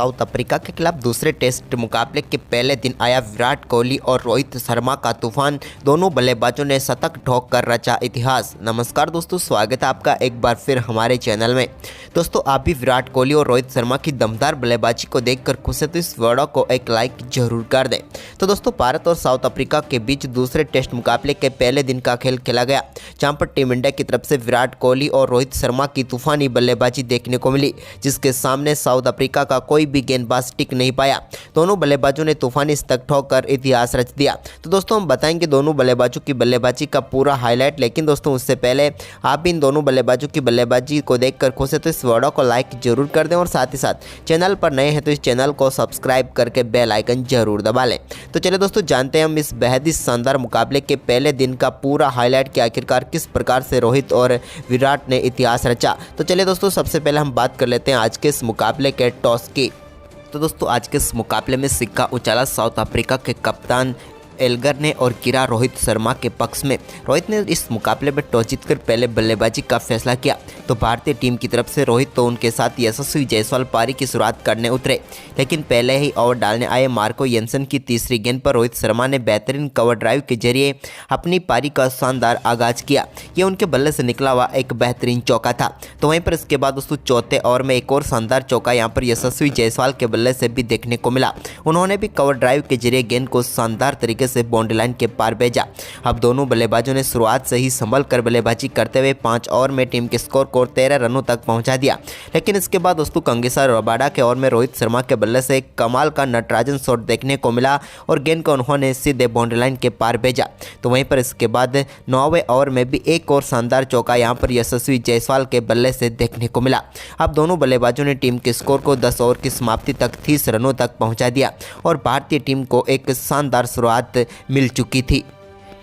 South Africa के खिलाफ दूसरे टेस्ट मुकाबले के पहले दिन आया विराट कोहली और रोहित शर्मा का तूफान। दोनों बल्लेबाजों ने शतक ठोक कर रचा इतिहास। नमस्कार दोस्तों, स्वागत है आपका एक बार फिर हमारे चैनल में। दोस्तों, आप भी विराट कोहली और रोहित शर्मा की दमदार बल्लेबाजी को देखकर खुश है तो इस वीडियो को एक लाइक जरूर कर दें। तो दोस्तों, भारत और साउथ अफ्रीका के बीच दूसरे टेस्ट मुकाबले के पहले दिन का खेल खेला गया, जहां पर टीम इंडिया की तरफ से विराट कोहली और रोहित शर्मा की तूफानी बल्लेबाजी देखने को मिली, जिसके सामने साउथ अफ्रीका का कोई भी गेंदबाज टिक नहीं पाया। दोनों बल्लेबाजों ने तूफानी शतक ठोककर इतिहास रच दिया। तो दोस्तों, हम बताएंगे दोनों बल्लेबाजों की बल्लेबाजी का पूरा हाईलाइट, लेकिन दोस्तों उससे पहले आप भी इन दोनों बल्लेबाजों की बल्लेबाजी को देखकर खुश है तो इस वीडियो को लाइक जरूर कर दें और साथ ही साथ चैनल पर नए हैं तो इस चैनल को सब्सक्राइब करके बेल आइकन जरूर दबा लें। तो चलिए दोस्तों, जानते हैं हम इस बेहद ही शानदार मुकाबले के पहले दिन का पूरा हाईलाइट कि आखिरकार किस प्रकार से रोहित और विराट ने इतिहास रचा। तो चलिए दोस्तों, सबसे पहले हम बात कर लेते हैं आज के इस मुकाबले के टॉस की। तो दोस्तों, आज के इस मुकाबले में सिक्का उछाला साउथ अफ्रीका के कप्तान एल्गर ने और गिरा रोहित शर्मा के पक्ष में। रोहित ने इस मुकाबले में टॉस जीतकर पहले बल्लेबाजी का फैसला किया, तो भारतीय टीम की तरफ से रोहित तो उनके साथ यशस्वी जायसवाल पारी की शुरुआत करने उतरे, लेकिन पहले ही ओवर डालने आए मार्को येंसन की तीसरी गेंद पर रोहित शर्मा ने बेहतरीन कवर ड्राइव के जरिए अपनी पारी का शानदार आगाज किया। यह उनके बल्ले से निकला हुआ एक बेहतरीन चौका था। तो वहीं पर इसके बाद दोस्तों चौथे ओवर में एक और शानदार चौका यहाँ पर यशस्वी जायसवाल के बल्ले से भी देखने को मिला। उन्होंने भी कवर ड्राइव के जरिए गेंद को शानदार तरीके से बाउंड्री लाइन के पार भेजा। अब दोनों बल्लेबाजों ने शुरुआत से ही संभल कर बल्लेबाजी करते हुए 5 ओवर में टीम के स्कोर को 13 रनों तक पहुंचा दिया। लेकिन इसके बाद दोस्तों कंगीसा रबाडा के ओवर में रोहित शर्मा के बल्ले से एक कमाल का नटराजन शॉट देखने को मिला और गेंद को उन्होंने सीधे बाउंड्री लाइन के पार भेजा। तो वहीं पर इसके बाद 9वें ओवर में भी एक और शानदार चौका यहां पर यशस्वी जायसवाल के बल्ले से देखने को मिला। अब दोनों बल्लेबाजों ने टीम के स्कोर को 10 ओवर की समाप्ति तक 30 रनों तक पहुंचा दिया और भारतीय टीम को एक शानदार शुरुआत मिल चुकी थी।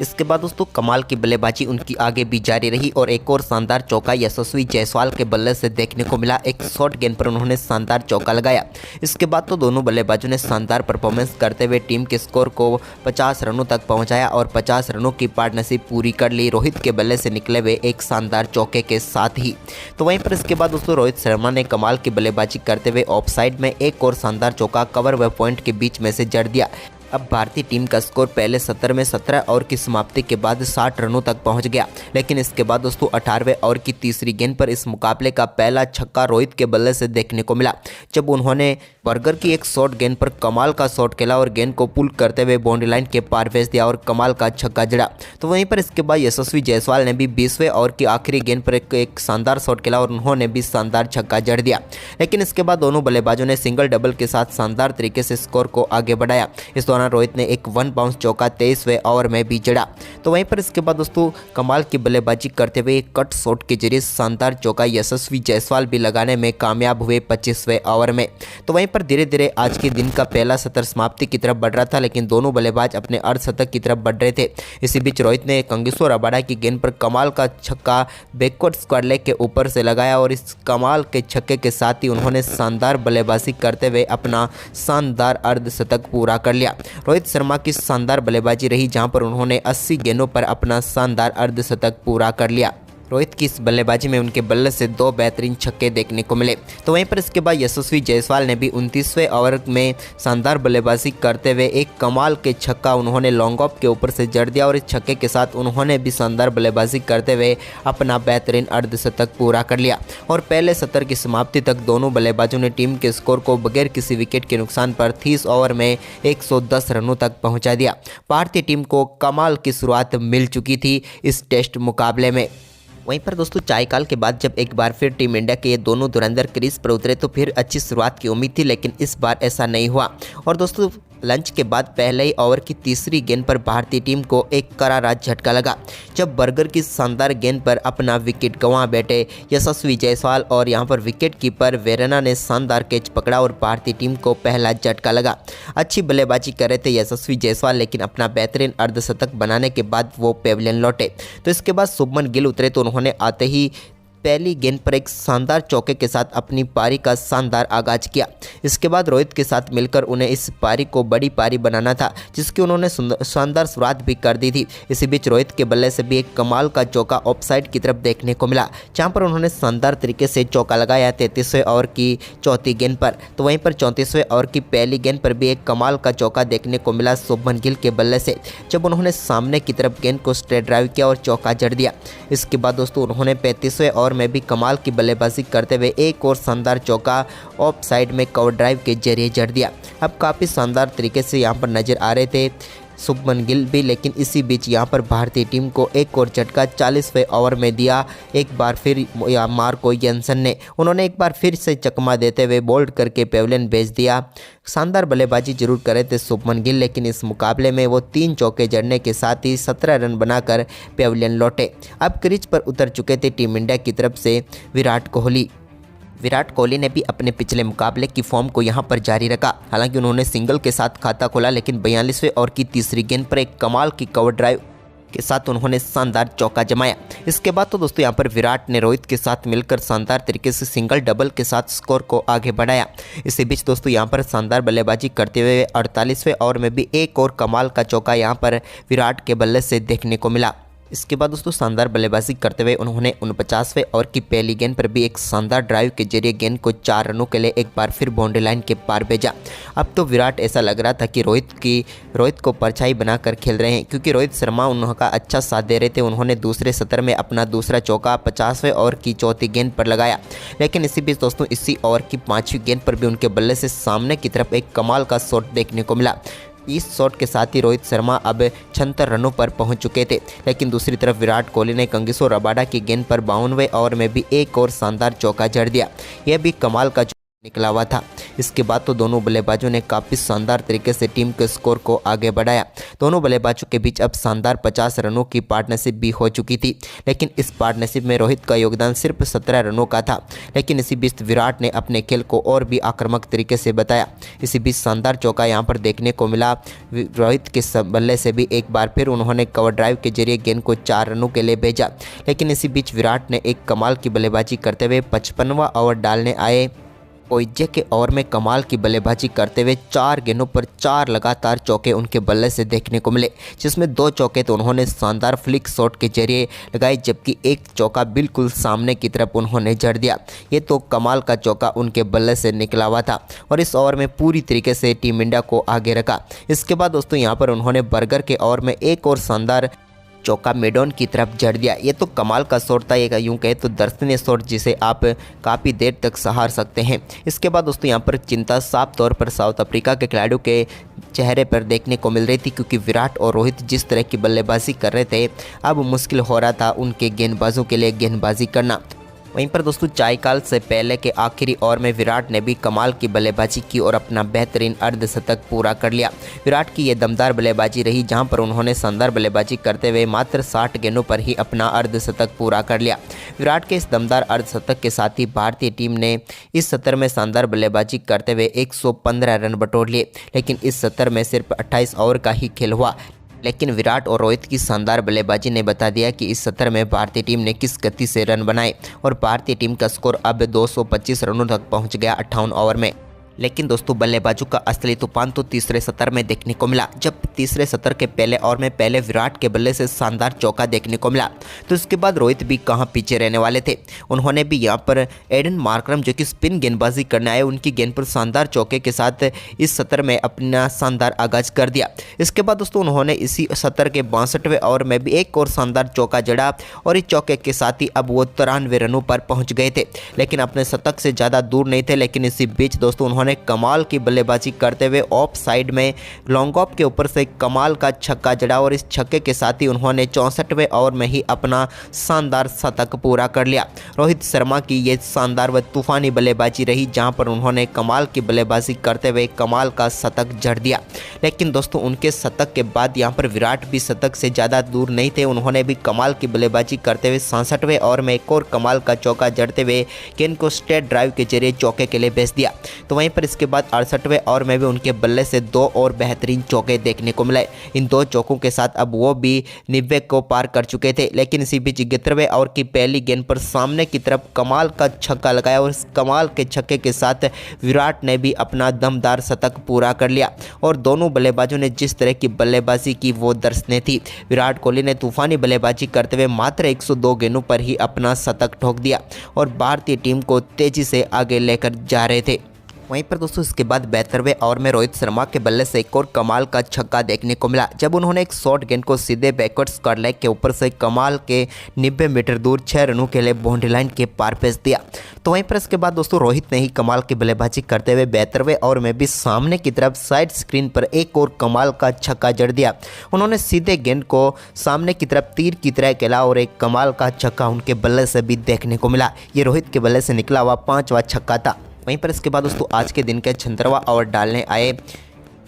इसके बाद दोस्तों कमाल की बल्लेबाजी उनकी आगे भी जारी रही और एक और शानदार चौका यशस्वी जायसवाल के बल्ले से देखने को मिला। एक शॉर्ट गेंद पर उन्होंने शानदार चौका लगाया। इसके बाद तो दोनों बल्लेबाजों ने शानदार परफॉर्मेंस करते हुए टीम के स्कोर को 50 रनों तक पहुंचाया और 50 रनों की पार्टनरशिप पूरी कर ली रोहित के बल्ले से निकले हुए एक शानदार चौके के साथ ही। तो वहीं पर इसके बाद दोस्तों रोहित शर्मा ने कमाल की बल्लेबाजी करते हुए ऑफ साइड में एक और शानदार चौका कवर व पॉइंट के बीच में से जड़ दिया। अब भारतीय टीम का स्कोर पहले 17 में 17 ओवर की समाप्ति के बाद 60 रनों तक पहुंच गया। लेकिन इसके बाद दोस्तों 18वें ओवर की तीसरी गेंद पर इस मुकाबले का पहला छक्का रोहित के बल्ले से देखने को मिला, जब उन्होंने बर्गर की एक शॉर्ट गेंद पर कमाल का शॉट खेला और गेंद को पुल करते हुए बाउंड्री लाइन के पार भेज दिया और कमाल का छक्का जड़ा। तो वहीं पर इसके बाद यशस्वी जायसवाल ने भी 20वें ओवर की आखिरी गेंद पर एक शानदार शॉट खेला और उन्होंने भी शानदार छक्का जड़ दिया। लेकिन इसके बाद दोनों बल्लेबाजों ने सिंगल डबल के साथ शानदार तरीके से स्कोर को आगे बढ़ाया। इस दौरान रोहित ने एक 1 बाउंस चौका 23वें ओवर में भी जड़ा। तो वहीं पर इसके बाद दोस्तों कमाल की बल्लेबाजी करते हुए कट शॉट के जरिए शानदार चौका यशस्वी जायसवाल भी लगाने में कामयाब हुए 25वें ओवर में। तो वहीं पर धीरे धीरे आज के दिन का पहला सत्र समाप्ति की तरफ बढ़ रहा था, लेकिन दोनों बल्लेबाज अपने अर्धशतक की तरफ बढ़ रहे थे। इसी बीच रोहित ने कंगीसा रबाडा की गेंद पर कमाल का छक्का बैकवर्ड स्क्वायर लेग के ऊपर से लगाया और इस कमाल के छक्के के साथ ही उन्होंने शानदार बल्लेबाजी करते हुए अपना शानदार अर्धशतक पूरा कर लिया। रोहित शर्मा की शानदार बल्लेबाजी रही, जहां पर उन्होंने 80 गेंदों पर अपना शानदार अर्धशतक पूरा कर लिया। रोहित की इस बल्लेबाजी में उनके बल्ले से 2 बेहतरीन छक्के देखने को मिले। तो वहीं पर इसके बाद यशस्वी जायसवाल ने भी 29वें ओवर में शानदार बल्लेबाजी करते हुए एक कमाल के छक्का उन्होंने लॉन्ग ऑफ के ऊपर से जड़ दिया और इस छक्के के साथ उन्होंने भी शानदार बल्लेबाजी करते हुए अपना बेहतरीन अर्धशतक पूरा कर लिया और पहले सत्र की समाप्ति तक दोनों बल्लेबाजों ने टीम के स्कोर को बगैर किसी विकेट के नुकसान पर 30 ओवर में 110 रनों तक पहुँचा दिया। भारतीय टीम को कमाल की शुरुआत मिल चुकी थी इस टेस्ट मुकाबले में। वहीं पर दोस्तों चायकाल के बाद जब एक बार फिर टीम इंडिया के ये दोनों धुरंधर क्रीज पर उतरे तो फिर अच्छी शुरुआत की उम्मीद थी, लेकिन इस बार ऐसा नहीं हुआ। और दोस्तों लंच के बाद पहले ही ओवर की तीसरी गेंद पर भारतीय टीम को एक करारा झटका लगा, जब बर्गर की शानदार गेंद पर अपना विकेट गंवा बैठे यशस्वी जायसवाल और यहां पर विकेट कीपर वेरेना ने शानदार कैच पकड़ा और भारतीय टीम को पहला झटका लगा। अच्छी बल्लेबाजी कर रहे थे यशस्वी जायसवाल, लेकिन अपना बेहतरीन अर्धशतक बनाने के बाद वो पेविलियन लौटे। तो इसके बाद शुभमन गिल उतरे तो उन्होंने आते ही पहली गेंद पर एक शानदार चौके के साथ अपनी पारी का शानदार आगाज किया। इसके बाद रोहित के साथ मिलकर उन्हें इस पारी को बड़ी पारी बनाना था, जिसकी उन्होंने शानदार शुरुआत भी कर दी थी। इसी बीच रोहित के बल्ले से भी एक कमाल का चौका ऑफसाइड की तरफ देखने को मिला, जहां पर उन्होंने शानदार तरीके से चौका लगाया 33वें ओवर की चौथी गेंद पर। तो वहीं पर 34वें ओवर की पहली गेंद पर भी एक कमाल का चौका देखने को मिला शुभमन गिल के बल्ले से, जब उन्होंने सामने की तरफ गेंद को स्ट्रेट ड्राइव किया और चौका जड़ दिया। इसके बाद दोस्तों उन्होंने 35वें ओवर में भी कमाल की बल्लेबाजी करते हुए एक और शानदार चौका ऑफ साइड में कवर ड्राइव के जरिए जड़ दिया। अब काफ़ी शानदार तरीके से यहाँ पर नजर आ रहे थे शुभमन गिल भी, लेकिन इसी बीच यहाँ पर भारतीय टीम को एक और झटका 40वें ओवर में दिया। एक बार फिर मार्को यंसन ने उन्होंने एक बार फिर से चकमा देते हुए बोल्ड करके पेविलियन भेज दिया। शानदार बल्लेबाजी जरूर करे थे शुभमन गिल, लेकिन इस मुकाबले में वो 3 चौके जड़ने के साथ ही 17 रन बनाकर पेविलियन लौटे। अब क्रीज पर उतर चुके थे टीम इंडिया की तरफ से विराट कोहली। विराट कोहली ने भी अपने पिछले मुकाबले की फॉर्म को यहां पर जारी रखा। हालांकि उन्होंने सिंगल के साथ खाता खोला, लेकिन 42वें ओवर की तीसरी गेंद पर एक कमाल की कवर ड्राइव के साथ उन्होंने शानदार चौका जमाया। इसके बाद तो दोस्तों यहां पर विराट ने रोहित के साथ मिलकर शानदार तरीके से सिंगल डबल के साथ स्कोर को आगे बढ़ाया। इसी बीच दोस्तों यहां पर शानदार बल्लेबाजी करते हुए 48वें ओवर में भी एक और कमाल का चौका यहां पर विराट के बल्ले से देखने को मिला। इसके बाद दोस्तों शानदार बल्लेबाजी करते हुए उन्होंने 49वें ओवर की पहली गेंद पर भी एक शानदार ड्राइव के जरिए गेंद को 4 रनों के लिए एक बार फिर बाउंड्री लाइन के पार भेजा। अब तो विराट ऐसा लग रहा था कि रोहित को परछाई बनाकर खेल रहे हैं, क्योंकि रोहित शर्मा उनका अच्छा साथ दे रहे थे। उन्होंने दूसरे सत्र में अपना दूसरा चौका 50वें ओवर की चौथी गेंद पर लगाया, लेकिन इसी बीच दोस्तों इसी ओवर की 5वीं गेंद पर भी उनके बल्ले से सामने की तरफ एक कमाल का शॉट देखने को मिला। इस शॉट के साथ ही रोहित शर्मा अब 76 रनों पर पहुंच चुके थे, लेकिन दूसरी तरफ विराट कोहली ने कंगिसो रबाडा की गेंद पर 52वें ओवर में भी एक और शानदार चौका जड़ दिया। यह भी कमाल का निकला हुआ था। इसके बाद तो दोनों बल्लेबाजों ने काफ़ी शानदार तरीके से टीम के स्कोर को आगे बढ़ाया। दोनों बल्लेबाजों के बीच अब शानदार 50 रनों की पार्टनरशिप भी हो चुकी थी, लेकिन इस पार्टनरशिप में रोहित का योगदान सिर्फ 17 रनों का था। लेकिन इसी बीच विराट ने अपने खेल को और भी आक्रामक तरीके से बताया। इसी बीच शानदार चौका यहाँ पर देखने को मिला। रोहित के बल्ले से भी एक बार फिर उन्होंने कवर ड्राइव के जरिए गेंद को 4 रनों के लिए भेजा। लेकिन इसी बीच विराट ने एक कमाल की बल्लेबाजी करते हुए 55वां ओवर डालने आए। ओइजे के ओवर में कमाल की बल्लेबाजी करते हुए 4 गेंदों पर 4 लगातार चौके उनके बल्ले से देखने को मिले, जिसमें 2 चौके तो उन्होंने शानदार फ्लिक शॉट के जरिए लगाए, जबकि एक चौका बिल्कुल सामने की तरफ उन्होंने जड़ दिया। ये तो कमाल का चौका उनके बल्ले से निकला हुआ था और इस ओवर में पूरी तरीके से टीम इंडिया को आगे रखा। इसके बाद दोस्तों यहाँ पर उन्होंने बर्गर के ओवर में एक और शानदार चौका मेडॉन की तरफ जड़ दिया। ये तो कमाल का शॉट था, ये यूँ कहे तो दर्शनीय शॉट जिसे आप काफ़ी देर तक सहार सकते हैं। इसके बाद दोस्तों यहाँ पर चिंता साफ तौर पर साउथ अफ्रीका के खिलाड़ियों के चेहरे पर देखने को मिल रही थी, क्योंकि विराट और रोहित जिस तरह की बल्लेबाजी कर रहे थे, अब मुश्किल हो रहा था उनके गेंदबाजों के लिए गेंदबाजी करना। वहीं पर दोस्तों चायकाल से पहले के आखिरी ओवर में विराट ने भी कमाल की बल्लेबाजी की और अपना बेहतरीन अर्धशतक पूरा कर लिया। विराट की ये दमदार बल्लेबाजी रही, जहां पर उन्होंने शानदार बल्लेबाजी करते हुए मात्र 60 गेंदों पर ही अपना अर्धशतक पूरा कर लिया। विराट के इस दमदार अर्धशतक के साथ ही भारतीय टीम ने इस सत्र में शानदार बल्लेबाजी करते हुए 115 रन बटोर लिए, लेकिन इस सत्र में सिर्फ 28 ओवर का ही खेल हुआ। लेकिन विराट और रोहित की शानदार बल्लेबाजी ने बता दिया कि इस सत्र में भारतीय टीम ने किस गति से रन बनाए और भारतीय टीम का स्कोर अब 225 रनों तक पहुंच गया 58 ओवर में। लेकिन दोस्तों बल्लेबाजों का असली तूफान तो तीसरे सत्र में देखने को मिला, जब तीसरे सत्र के पहले ओवर में पहले विराट के बल्ले से शानदार चौका देखने को मिला। तो इसके बाद रोहित भी कहां पीछे रहने वाले थे। उन्होंने भी यहां पर एडन मार्करम जो कि स्पिन गेंदबाजी करने आए, उनकी गेंद पर शानदार चौके के साथ इस सत्र में अपना शानदार आगाज कर दिया। इसके बाद दोस्तों उन्होंने इसी सत्र के 62वें ओवर में भी एक और शानदार चौका जड़ा और इस चौके के साथ ही अब वो 93 रनों पर पहुँच गए थे, लेकिन अपने शतक से ज़्यादा दूर नहीं थे। लेकिन इसी बीच दोस्तों उन्होंने कमाल की बल्लेबाजी करते हुए ऑफ साइड में लॉन्ग ऑफ के ऊपर से कमाल का छक्का जड़ा और इस छक्के के साथ ही उन्होंने 64वें ओवर में ही अपना शानदार शतक पूरा कर लिया। रोहित शर्मा की ये शानदार व तूफानी बल्लेबाजी रही, जहां पर उन्होंने कमाल की बल्लेबाजी करते हुए कमाल का शतक जड़ दिया। लेकिन दोस्तों उनके शतक के बाद यहां पर विराट भी शतक से ज़्यादा दूर नहीं थे। उन्होंने भी कमाल की बल्लेबाजी करते हुए 67वें ओवर में एक और कमाल का चौका जड़ते हुए गेंद को स्ट्रेट ड्राइव के जरिए चौके के लिए भेज दिया। तो वहीं पर इसके बाद 68वें ओवर में भी उनके बल्ले से 2 और बेहतरीन चौके देखने को मिला। इन 2 चौकों के साथ अब वो भी 90 को पार कर चुके थे, लेकिन इसी बीच 71वें ओवर की पहली गेंद पर सामने की तरफ कमाल का छक्का लगाया और इस कमाल के छक्के के साथ विराट ने भी अपना दमदार शतक पूरा कर लिया। और दोनों बल्लेबाजों ने जिस तरह की बल्लेबाजी की वो दर्शनीय थी। विराट कोहली ने तूफानी बल्लेबाजी करते हुए मात्र 102 गेंदों पर ही अपना शतक ठोक दिया और भारतीय टीम को तेजी से आगे लेकर जा रहे थे। वहीं पर दोस्तों इसके बाद 72वें ओवर में रोहित शर्मा के बल्ले से एक और कमाल का छक्का देखने को मिला, जब उन्होंने एक शॉर्ट गेंद को सीधे बैकवर्ड स्क्वायर लेग के ऊपर से कमाल के 90 मीटर दूर 6 रनों के लिए बाउंड्री लाइन के पार भेज दिया। तो वहीं पर इसके बाद दोस्तों रोहित ने ही कमाल की बल्लेबाजी करते हुए 72वें ओवर में भी सामने की तरफ साइड स्क्रीन पर एक और कमाल का छक्का जड़ दिया। उन्होंने सीधे गेंद को सामने की तरफ तीर की तरह खेला और एक कमाल का छक्का उनके बल्ले से भी देखने को मिला। ये रोहित के बल्ले से निकला हुआ 5वां छक्का था। वहीं पर इसके बाद दोस्तों आज के दिन के 76वां ओवर डालने आए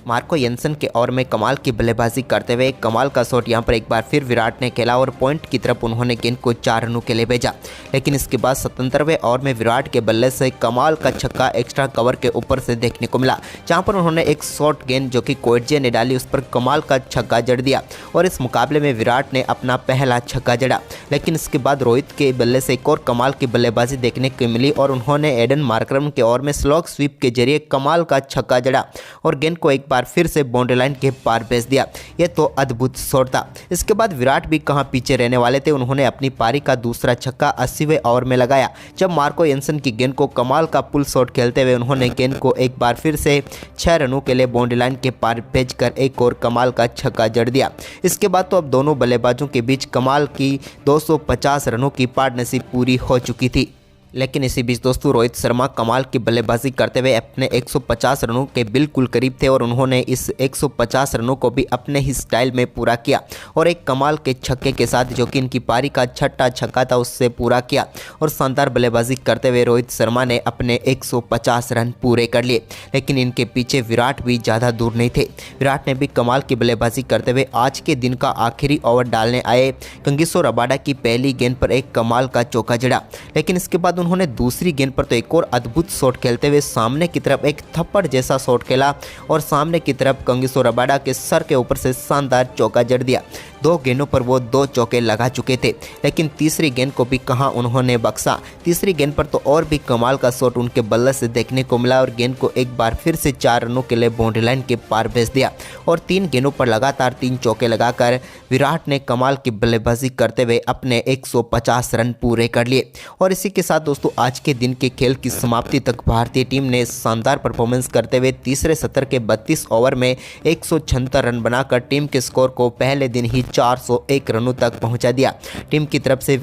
मार्को येंसन के ओवर में कमाल की बल्लेबाजी करते हुए कमाल का शॉट यहां पर एक बार फिर विराट ने खेला और पॉइंट की तरफ उन्होंने गेंद को 4 रनों के लिए भेजा। लेकिन इसके बाद 77वें ओवर में विराट के बल्ले से कमाल का छक्का एक्स्ट्रा कवर के ऊपर से देखने को मिला, जहां पर उन्होंने एक शॉर्ट गेंद जो कि कोएटजे ने डाली उस पर कमाल का छक्का जड़ दिया और इस मुकाबले में विराट ने अपना पहला छक्का जड़ा। लेकिन इसके बाद रोहित के बल्ले से एक और कमाल की बल्लेबाजी देखने को मिली और उन्होंने एडन मार्करम के ओवर में स्लॉग स्वीप के जरिए कमाल का छक्का जड़ा और गेंद को एक बार फिर से बाउंड्री लाइन के पार भेज दिया। यह तो अद्भुत शॉट था। इसके बाद विराट भी कहां पीछे रहने वाले थे, उन्होंने अपनी पारी का दूसरा छक्का 80वें ओवर में लगाया, जब मार्को येंसन की गेंद को कमाल का पुल शॉट खेलते हुए उन्होंने गेंद को एक बार फिर से 6 रनों के लिए बाउंड्री लाइन के पार भेजकर एक और कमाल का छक्का जड़ दिया। इसके बाद तो अब दोनों बल्लेबाजों के बीच कमाल की 250 रनों की पार्टनरशिप पूरी हो चुकी थी। लेकिन इसी बीच दोस्तों रोहित शर्मा कमाल की बल्लेबाजी करते हुए अपने 150 रनों के बिल्कुल करीब थे और उन्होंने इस 150 रनों को भी अपने ही स्टाइल में पूरा किया और एक कमाल के छक्के के साथ जो कि इनकी पारी का 6ठा छक्का था उससे पूरा किया और शानदार बल्लेबाजी करते हुए रोहित शर्मा ने अपने 150 रन पूरे कर लिए। लेकिन इनके पीछे विराट भी ज़्यादा दूर नहीं थे। विराट ने भी कमाल की बल्लेबाजी करते हुए आज के दिन का आखिरी ओवर डालने आए कंगिसो रबाडा की पहली गेंद पर एक कमाल का चौका जड़ा। लेकिन इसके बाद उन्होंने दूसरी गेंद पर तो एक और अद्भुत शॉट खेलते हुए सामने की तरफ एक थप्पड़ जैसा शॉट खेला और सामने की तरफ कंगिसो रबाडा के सर के ऊपर से शानदार चौका जड़ दिया। 2 गेंदों पर वो 2 चौके लगा चुके थे, लेकिन तीसरी गेंद को भी कहां उन्होंने बख्शा। तीसरी गेंद पर तो और भी कमाल का शॉट उनके बल्ले से देखने को मिला और गेंद को एक बार फिर से 4 रनों के लिए बाउंड्री लाइन के पार भेज दिया और 3 गेंदों पर लगातार 3 चौके लगाकर विराट ने कमाल की बल्लेबाजी करते हुए अपने 150 रन पूरे कर लिए। और इसी के साथ दोस्तों आज के दिन के खेल की समाप्ति तक भारतीय टीम ने शानदार परफॉर्मेंस करते हुए तीसरे सत्र के 32 ओवर में 176 रन बनाकर टीम के स्कोर को पहले दिन ही 401 रनों तक पहुंचा दिया। टीम की तरफ से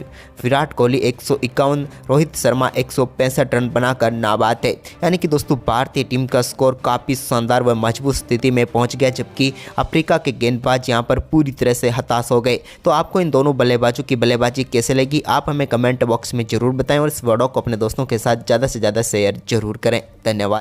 विराट कोहली 151, रोहित शर्मा 165 रन बनाकर नाबाद है। यानी कि दोस्तों भारतीय टीम का स्कोर काफ़ी शानदार व मजबूत स्थिति में पहुंच गया, जबकि अफ्रीका के गेंदबाज यहां पर पूरी तरह से हताश हो गए। तो आपको इन दोनों बल्लेबाजों की बल्लेबाजी कैसे लगी, आप हमें कमेंट बॉक्स में जरूर बताएं और इस वीडियो को अपने दोस्तों के साथ ज़्यादा से ज़्यादा शेयर जरूर करें। धन्यवाद।